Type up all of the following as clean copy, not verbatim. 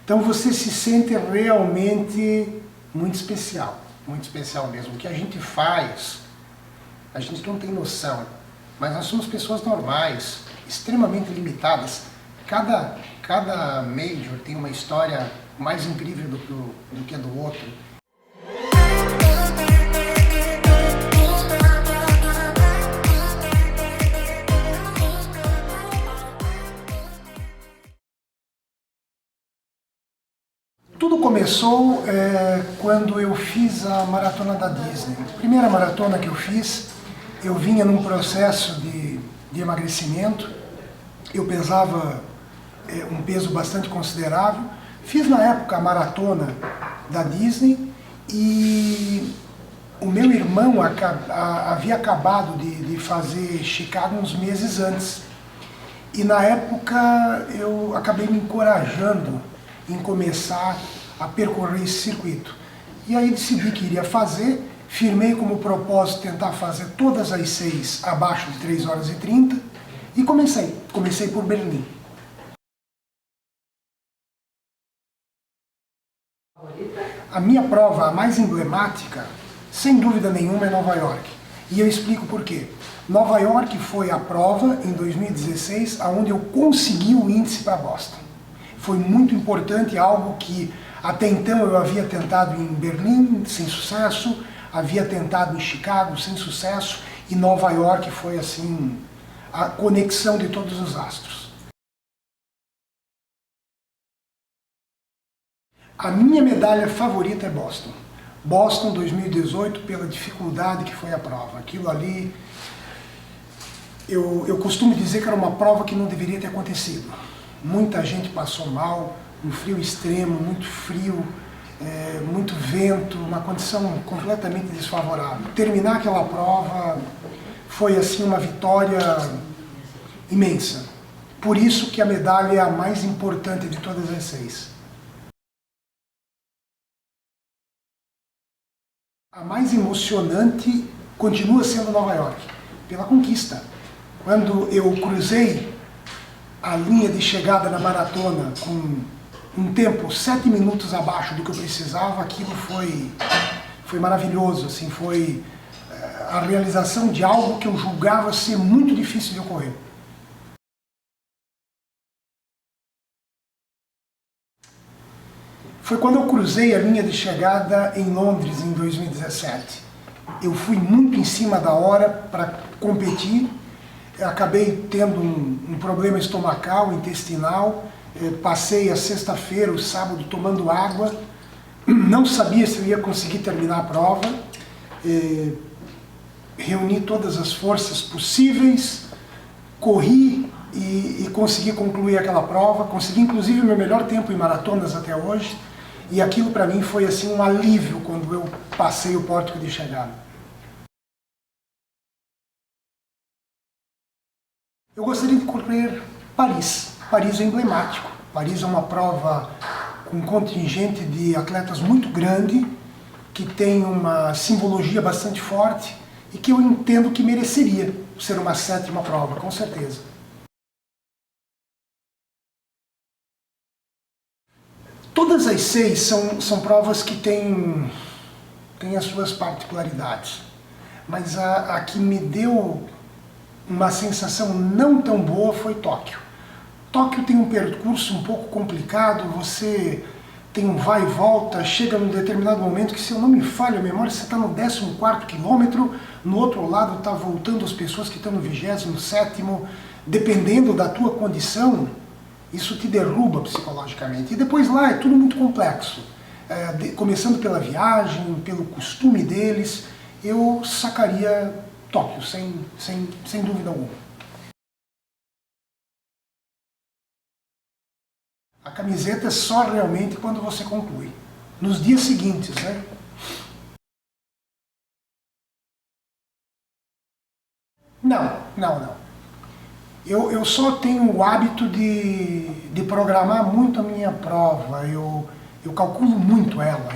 Então você se sente realmente muito especial mesmo. O que a gente faz, a gente não tem noção, mas nós somos pessoas normais, extremamente limitadas. Cada major tem uma história mais incrível do que a do outro. Tudo começou quando eu fiz a maratona da Disney. A primeira maratona que eu fiz, eu vinha num processo de emagrecimento. Eu pesava um peso bastante considerável. Fiz na época a maratona da Disney e o meu irmão havia acabado de fazer Chicago uns meses antes. E na época eu acabei me encorajando em começar a percorrer esse circuito. E aí decidi que iria fazer, firmei como propósito tentar fazer todas as 6 abaixo de 3 horas e 30 e comecei por Berlim. A minha prova mais emblemática, sem dúvida nenhuma, é Nova York. E eu explico por quê. Nova York foi a prova, em 2016, onde eu consegui o índice para Boston. Foi muito importante, algo que até então eu havia tentado em Berlim, sem sucesso, havia tentado em Chicago, sem sucesso, e Nova York foi assim, a conexão de todos os astros. A minha medalha favorita é Boston. Boston 2018, pela dificuldade que foi a prova. Aquilo ali, eu costumo dizer que era uma prova que não deveria ter acontecido. Muita gente passou mal, um frio extremo, muito frio, muito vento, uma condição completamente desfavorável. Terminar aquela prova foi assim uma vitória imensa. Por isso que a medalha é a mais importante de todas as 6. A mais emocionante continua sendo Nova York, pela conquista. Quando eu cruzei a linha de chegada na maratona com um tempo 7 minutos abaixo do que eu precisava, aquilo foi maravilhoso, assim, foi a realização de algo que eu julgava ser muito difícil de ocorrer. Foi quando eu cruzei a linha de chegada em Londres, em 2017. Eu fui muito em cima da hora para competir, acabei tendo um problema estomacal, intestinal, passei a sexta-feira, o sábado, tomando água, não sabia se eu ia conseguir terminar a prova, reuni todas as forças possíveis, corri e consegui concluir aquela prova, consegui inclusive o meu melhor tempo em maratonas até hoje, e aquilo para mim foi assim um alívio quando eu passei o pórtico de chegada. Eu gostaria de correr Paris. Paris é emblemático. Paris é uma prova com um contingente de atletas muito grande, que tem uma simbologia bastante forte e que eu entendo que mereceria ser uma 7ª prova, com certeza. Todas as 6 são provas que têm as suas particularidades, mas a que me deu uma sensação não tão boa foi Tóquio. Tóquio tem um percurso um pouco complicado, você tem um vai e volta, chega num determinado momento que, se eu não me falho a memória, você está no 14º quilômetro, no outro lado está voltando as pessoas que estão no 27º, dependendo da tua condição, isso te derruba psicologicamente. E depois lá é tudo muito complexo, começando pela viagem, pelo costume deles, eu sacaria Tóquio, sem dúvida alguma. A camiseta é só realmente quando você conclui. Nos dias seguintes, né? Não. Eu só tenho o hábito de programar muito a minha prova. Eu calculo muito ela.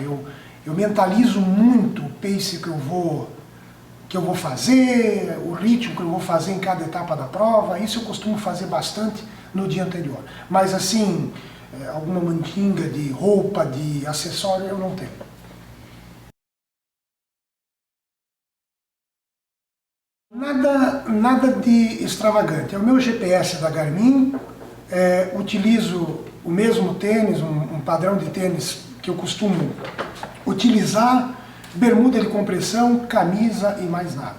Eu mentalizo muito o pace que eu vou fazer, o ritmo que eu vou fazer em cada etapa da prova. Isso eu costumo fazer bastante no dia anterior. Mas assim, alguma mandinga de roupa, de acessório, eu não tenho. Nada de extravagante. É o meu GPS da Garmin, utilizo o mesmo tênis, um padrão de tênis que eu costumo utilizar, bermuda de compressão, camisa e mais nada.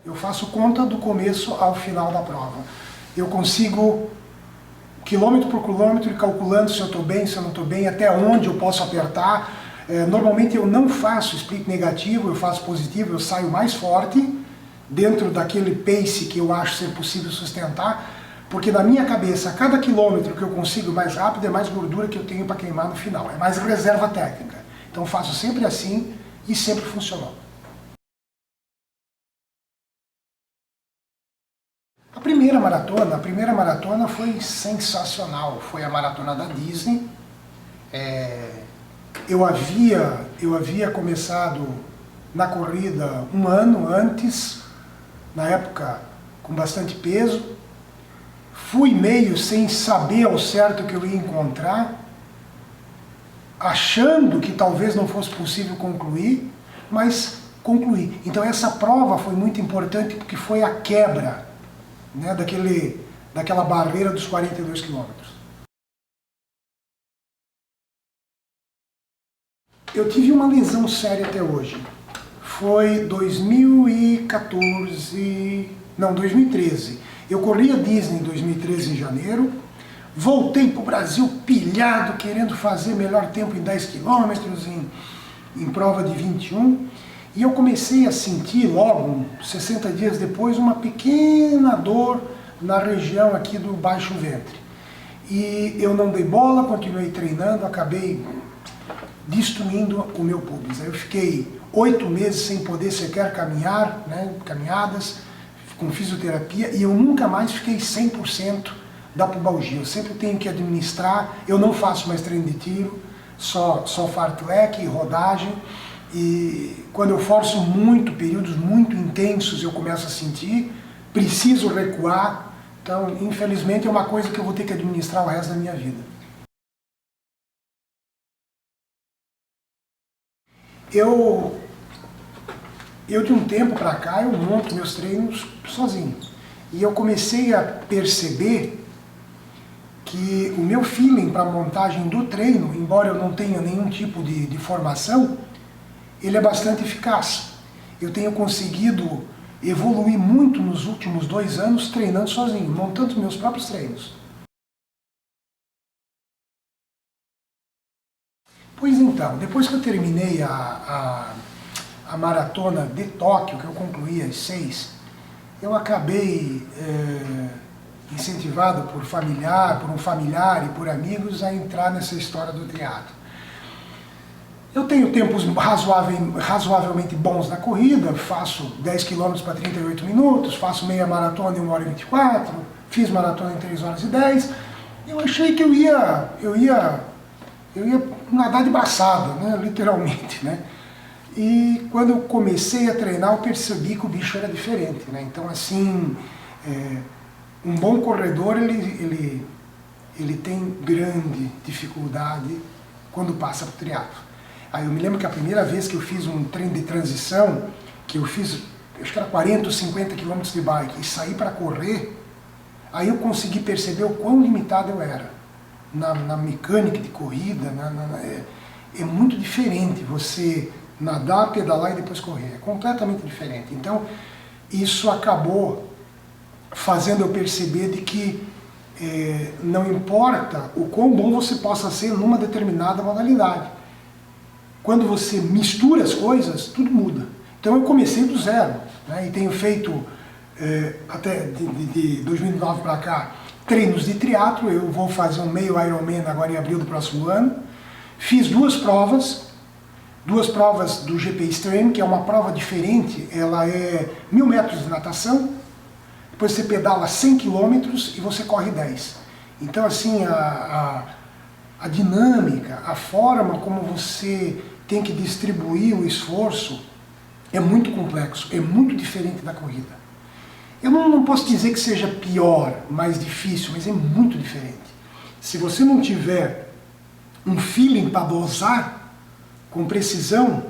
Eu faço conta do começo ao final da prova. Eu consigo, quilômetro por quilômetro, ir calculando se eu estou bem, se eu não estou bem, até onde eu posso apertar. Normalmente eu não faço split negativo, eu faço positivo, eu saio mais forte, dentro daquele pace que eu acho ser possível sustentar, porque na minha cabeça, cada quilômetro que eu consigo mais rápido é mais gordura que eu tenho para queimar no final, é mais reserva técnica. Então faço sempre assim e sempre funcionou. A primeira maratona foi sensacional, foi a maratona da Disney. Eu havia começado na corrida um ano antes, na época com bastante peso. Fui meio sem saber ao certo o que eu ia encontrar, achando que talvez não fosse possível concluir, mas concluí. Então essa prova foi muito importante porque foi a quebra, né, daquela barreira dos 42 quilômetros. Eu tive uma lesão séria até hoje. Foi 2013. Eu corri a Disney em 2013 em janeiro, voltei para o Brasil pilhado, querendo fazer melhor tempo em 10 quilômetros, em prova de 21, e eu comecei a sentir logo, 60 dias depois, uma pequena dor na região aqui do baixo ventre. E eu não dei bola, continuei treinando, acabei destruindo o meu pubis. Aí eu fiquei 8 meses sem poder sequer caminhar, né, caminhadas, com fisioterapia, e eu nunca mais fiquei 100% da pubalgia. Eu sempre tenho que administrar, eu não faço mais treino de tiro, só fartlek e rodagem, e quando eu forço muito, períodos muito intensos, eu começo a sentir, preciso recuar, então infelizmente é uma coisa que eu vou ter que administrar o resto da minha vida. Eu de um tempo para cá, eu monto meus treinos sozinho. E eu comecei a perceber que o meu feeling para a montagem do treino, embora eu não tenha nenhum tipo de formação, ele é bastante eficaz. Eu tenho conseguido evoluir muito nos últimos 2 anos treinando sozinho, montando meus próprios treinos. Pois então, depois que eu terminei a maratona de Tóquio, que eu concluí às 6, eu acabei incentivado por um familiar e por amigos a entrar nessa história do triatlo. Eu tenho tempos razoavelmente bons na corrida, faço 10 km para 38 minutos, faço meia maratona em 1 hora e 24, fiz maratona em 3 horas e 10. Eu achei que eu ia nadar de braçada, né, literalmente, né? E quando eu comecei a treinar, eu percebi que o bicho era diferente, né? Então, assim, um bom corredor, ele tem grande dificuldade quando passa para o triatlo. Aí eu me lembro que a primeira vez que eu fiz um treino de transição, que eu fiz, acho que era 40 ou 50 km de bike, e saí para correr, aí eu consegui perceber o quão limitado eu era na mecânica de corrida. É muito diferente você nadar, pedalar e depois correr, é completamente diferente. Então isso acabou fazendo eu perceber de que não importa o quão bom você possa ser numa determinada modalidade, quando você mistura as coisas, tudo muda. Então eu comecei do zero, né, e tenho feito até de 2009 para cá treinos de triatlo. Eu vou fazer um meio Ironman agora em abril do próximo ano. Fiz 2 provas do GP Extreme, que é uma prova diferente. Ela é 1000 metros de natação, depois você pedala 100 km e você corre 10. Então assim, a dinâmica, a forma como você tem que distribuir o esforço é muito complexo, é muito diferente da corrida. Eu não posso dizer que seja pior, mais difícil, mas é muito diferente. Se você não tiver um feeling para dosar com precisão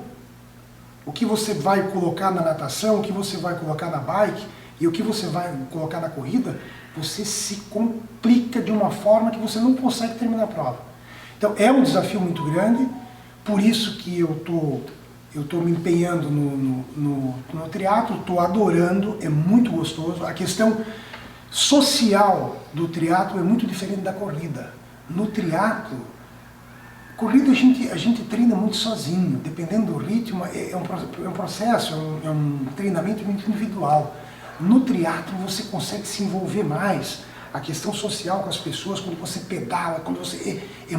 o que você vai colocar na natação, o que você vai colocar na bike e o que você vai colocar na corrida, você se complica de uma forma que você não consegue terminar a prova. Então é um desafio muito grande, por isso que eu tô me empenhando no triatlo, estou adorando, é muito gostoso. A questão social do triatlo é muito diferente da corrida. No triatlo, corrida a gente treina muito sozinho, dependendo do ritmo, é um processo, é um treinamento muito individual. No triatlo você consegue se envolver mais, a questão social com as pessoas, quando você pedala, quando você é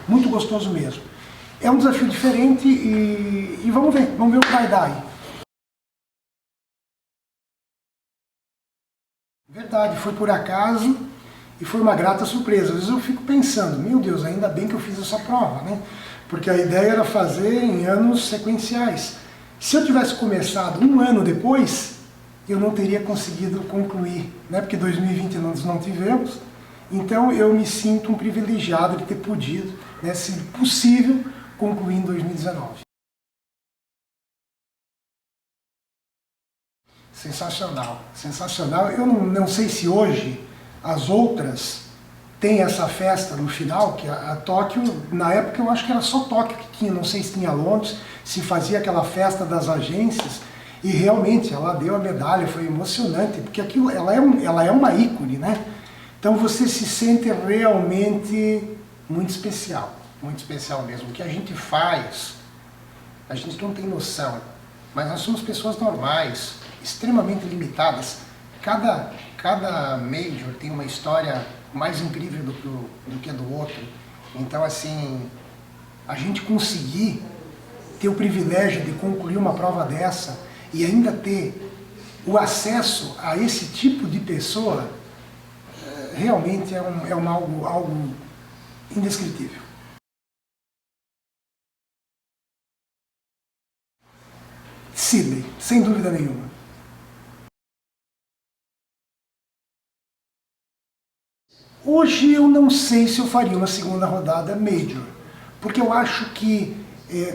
muito gostoso mesmo. É um desafio diferente e vamos ver o que vai dar aí. Verdade, foi por acaso e foi uma grata surpresa. Às vezes eu fico pensando, meu Deus, ainda bem que eu fiz essa prova, né? Porque a ideia era fazer em anos sequenciais. Se eu tivesse começado um ano depois, eu não teria conseguido concluir, né? Porque 2020 nós não tivemos. Então eu me sinto um privilegiado de ter podido, né, se possível, concluir em 2019. Sensacional, sensacional. Eu não sei se hoje as outras têm essa festa no final, que a Tóquio, na época eu acho que era só Tóquio que tinha, não sei se tinha Londres, se fazia aquela festa das agências, e realmente ela deu a medalha, foi emocionante, porque aquilo, ela é uma ícone, né? Então você se sente realmente muito especial mesmo. O que a gente faz, a gente não tem noção, mas nós somos pessoas normais, extremamente limitadas. Cada major tem uma história mais incrível do que a do outro. Então, assim, a gente conseguir ter o privilégio de concluir uma prova dessa e ainda ter o acesso a esse tipo de pessoa, realmente é algo indescritível. Sydney, sem dúvida nenhuma. Hoje eu não sei se eu faria uma segunda rodada Major, porque eu acho que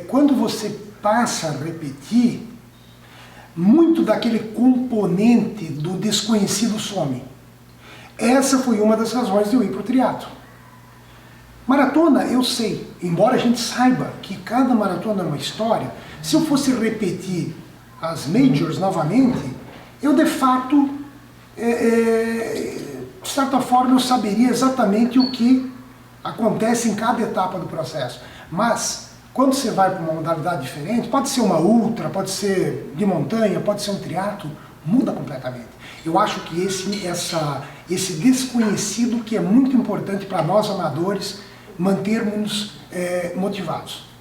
quando você passa a repetir, muito daquele componente do desconhecido some. Essa foi uma das razões de eu ir para o triatlo. Maratona, eu sei, embora a gente saiba que cada maratona é uma história, se eu fosse repetir as Majors novamente, eu de fato, de certa forma, eu saberia exatamente o que acontece em cada etapa do processo. Mas, quando você vai para uma modalidade diferente, pode ser uma ultra, pode ser de montanha, pode ser um triatlo, muda completamente. Eu acho que esse desconhecido que é muito importante para nós amadores mantermos motivados.